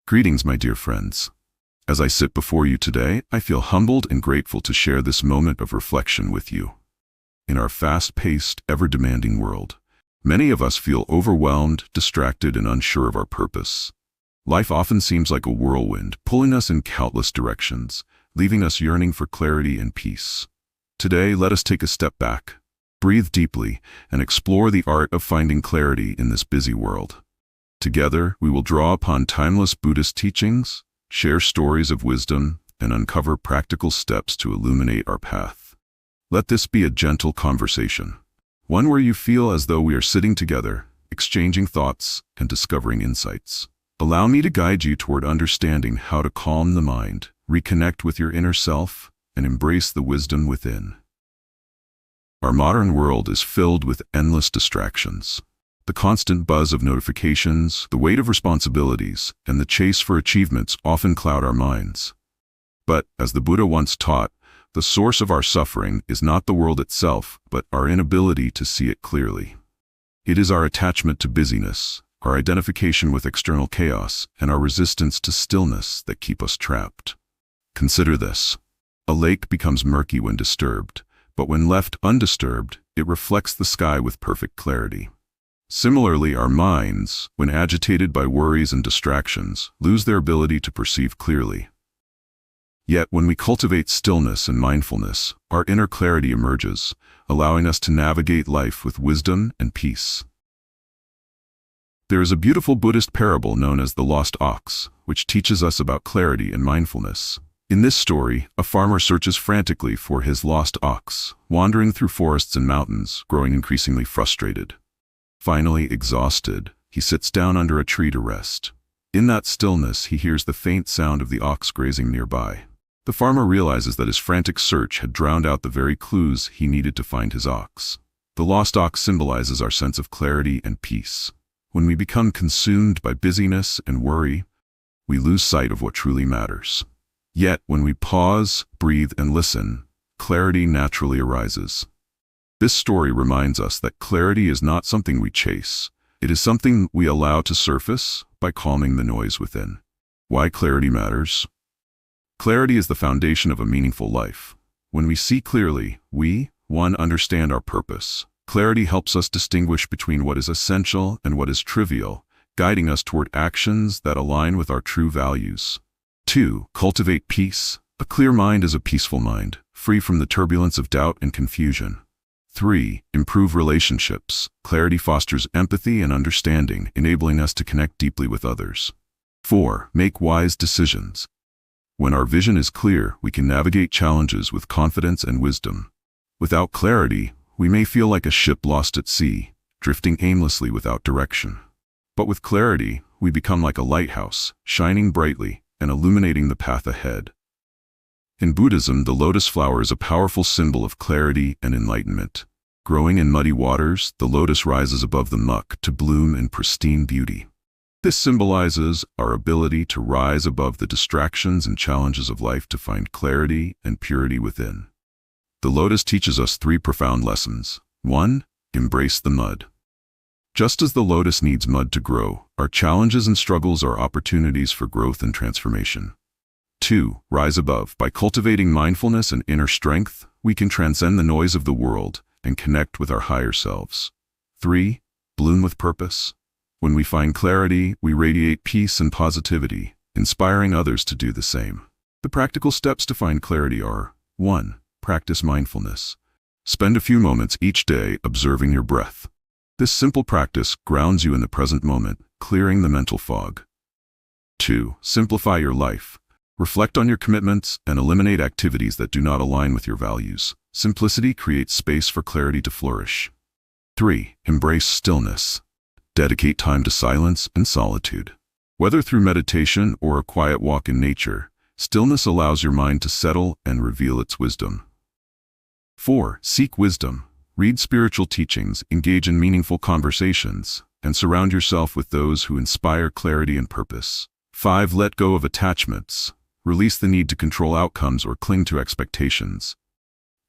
Greetings, my dear friends. As I sit before you today, I feel humbled and grateful to share this moment of reflection with you. In our fast-paced, ever-demanding world, many of us feel overwhelmed, distracted, and unsure of our purpose. Life often seems like a whirlwind, pulling us in countless directions, leaving us yearning for clarity and peace. Today, let us take a step back, breathe deeply, and explore the art of finding clarity in this busy world. Together, we will draw upon timeless Buddhist teachings, share stories of wisdom, and uncover practical steps to illuminate our path. Let this be a gentle conversation, one where you feel as though we are sitting together, exchanging thoughts and discovering insights. Allow me to guide you toward understanding how to calm the mind, reconnect with your inner self, and embrace the wisdom within. Our modern world is filled with endless distractions. The constant buzz of notifications, the weight of responsibilities, and the chase for achievements often cloud our minds. But, as the Buddha once taught, the source of our suffering is not the world itself, but our inability to see it clearly. It is our attachment to busyness, our identification with external chaos, and our resistance to stillness that keep us trapped. Consider this. A lake becomes murky when disturbed, but when left undisturbed, it reflects the sky with perfect clarity. Similarly, our minds, when agitated by worries and distractions, lose their ability to perceive clearly. Yet, when we cultivate stillness and mindfulness, our inner clarity emerges, allowing us to navigate life with wisdom and peace. There is a beautiful Buddhist parable known as the lost ox, which teaches us about clarity and mindfulness. In this story, a farmer searches frantically for his lost ox, wandering through forests and mountains, growing increasingly frustrated. Finally, exhausted, he sits down under a tree to rest. In that stillness, he hears the faint sound of the ox grazing nearby. The farmer realizes that his frantic search had drowned out the very clues he needed to find his ox. The lost ox symbolizes our sense of clarity and peace. When we become consumed by busyness and worry, we lose sight of what truly matters. Yet, when we pause, breathe, and listen, clarity naturally arises. This story reminds us that clarity is not something we chase. It is something we allow to surface by calming the noise within. Why clarity matters? Clarity is the foundation of a meaningful life. When we see clearly, we, 1, understand our purpose. Clarity helps us distinguish between what is essential and what is trivial, guiding us toward actions that align with our true values. 2, cultivate peace. A clear mind is a peaceful mind, free from the turbulence of doubt and confusion. 3, improve relationships. Clarity fosters empathy and understanding, enabling us to connect deeply with others. 4, make wise decisions. When our vision is clear, we can navigate challenges with confidence and wisdom. Without clarity, we may feel like a ship lost at sea, drifting aimlessly without direction. But with clarity, we become like a lighthouse, shining brightly and illuminating the path ahead. In Buddhism, the lotus flower is a powerful symbol of clarity and enlightenment. Growing in muddy waters, the lotus rises above the muck to bloom in pristine beauty. This symbolizes our ability to rise above the distractions and challenges of life to find clarity and purity within. The lotus teaches us 3 profound lessons. 1, embrace the mud. Just as the lotus needs mud to grow, our challenges and struggles are opportunities for growth and transformation. 2, rise above. By cultivating mindfulness and inner strength, we can transcend the noise of the world and connect with our higher selves. 3, bloom with purpose. When we find clarity, we radiate peace and positivity, inspiring others to do the same. The practical steps to find clarity are: 1, practice mindfulness. Spend a few moments each day observing your breath. This simple practice grounds you in the present moment, clearing the mental fog. 2, simplify your life. Reflect on your commitments and eliminate activities that do not align with your values. Simplicity creates space for clarity to flourish. 3, embrace stillness. Dedicate time to silence and solitude. Whether through meditation or a quiet walk in nature, stillness allows your mind to settle and reveal its wisdom. 4, seek wisdom. Read spiritual teachings, engage in meaningful conversations, and surround yourself with those who inspire clarity and purpose. 5, let go of attachments. Release the need to control outcomes or cling to expectations.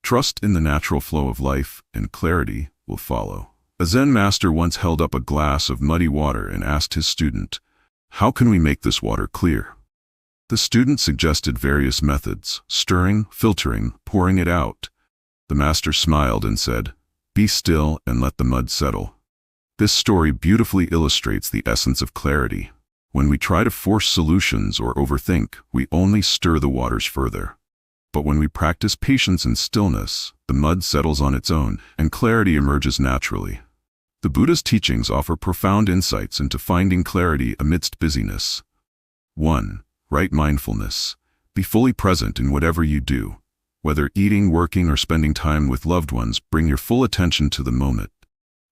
Trust in the natural flow of life, and clarity will follow. A Zen master once held up a glass of muddy water and asked his student, How can we make this water clear? The student suggested various methods: stirring, filtering, pouring it out. The master smiled and said, "Be still and let the mud settle." This story beautifully illustrates the essence of clarity. When we try to force solutions or overthink, we only stir the waters further. But when we practice patience and stillness, the mud settles on its own and clarity emerges naturally. The Buddhist teachings offer profound insights into finding clarity amidst busyness. 1. Right mindfulness. Be fully present in whatever you do. Whether eating, working, or spending time with loved ones, bring your full attention to the moment.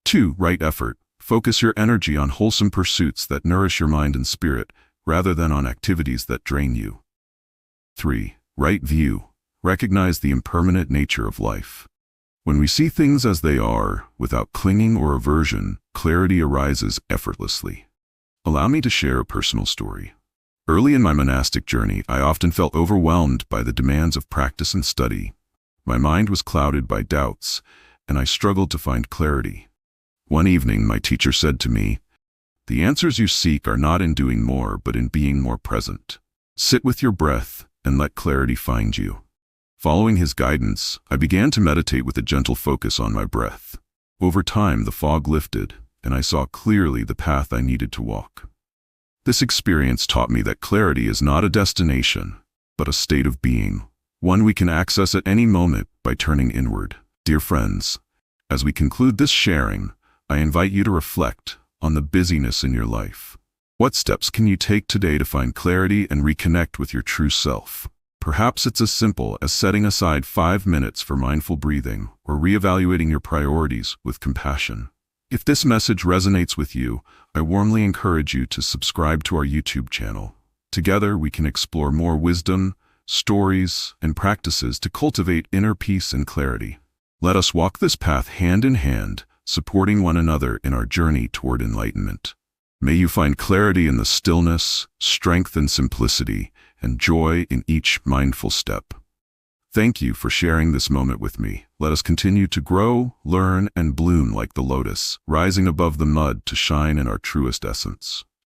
2. Right effort. Focus your energy on wholesome pursuits that nourish your mind and spirit, rather than on activities that drain you. 3. Right view. Recognize the impermanent nature of life. When we see things as they are, without clinging or aversion, clarity arises effortlessly. Allow me to share a personal story. Early in my monastic journey, I often felt overwhelmed by the demands of practice and study. My mind was clouded by doubts, and I struggled to find clarity. One evening, my teacher said to me, "The answers you seek are not in doing more, but in being more present. Sit with your breath and let clarity find you." Following his guidance, I began to meditate with a gentle focus on my breath. Over time, the fog lifted, and I saw clearly the path I needed to walk. This experience taught me that clarity is not a destination, but a state of being, one we can access at any moment by turning inward. Dear friends, as we conclude this sharing, I invite you to reflect on the busyness in your life. What steps can you take today to find clarity and reconnect with your true self? Perhaps it's as simple as setting aside 5 minutes for mindful breathing or reevaluating your priorities with compassion. If this message resonates with you, I warmly encourage you to subscribe to our YouTube channel. Together, we can explore more wisdom, stories, and practices to cultivate inner peace and clarity. Let us walk this path hand in hand, supporting one another in our journey toward enlightenment. May you find clarity in the stillness, strength in simplicity, and joy in each mindful step. Thank you for sharing this moment with me. Let us continue to grow, learn, and bloom like the lotus, rising above the mud to shine in our truest essence.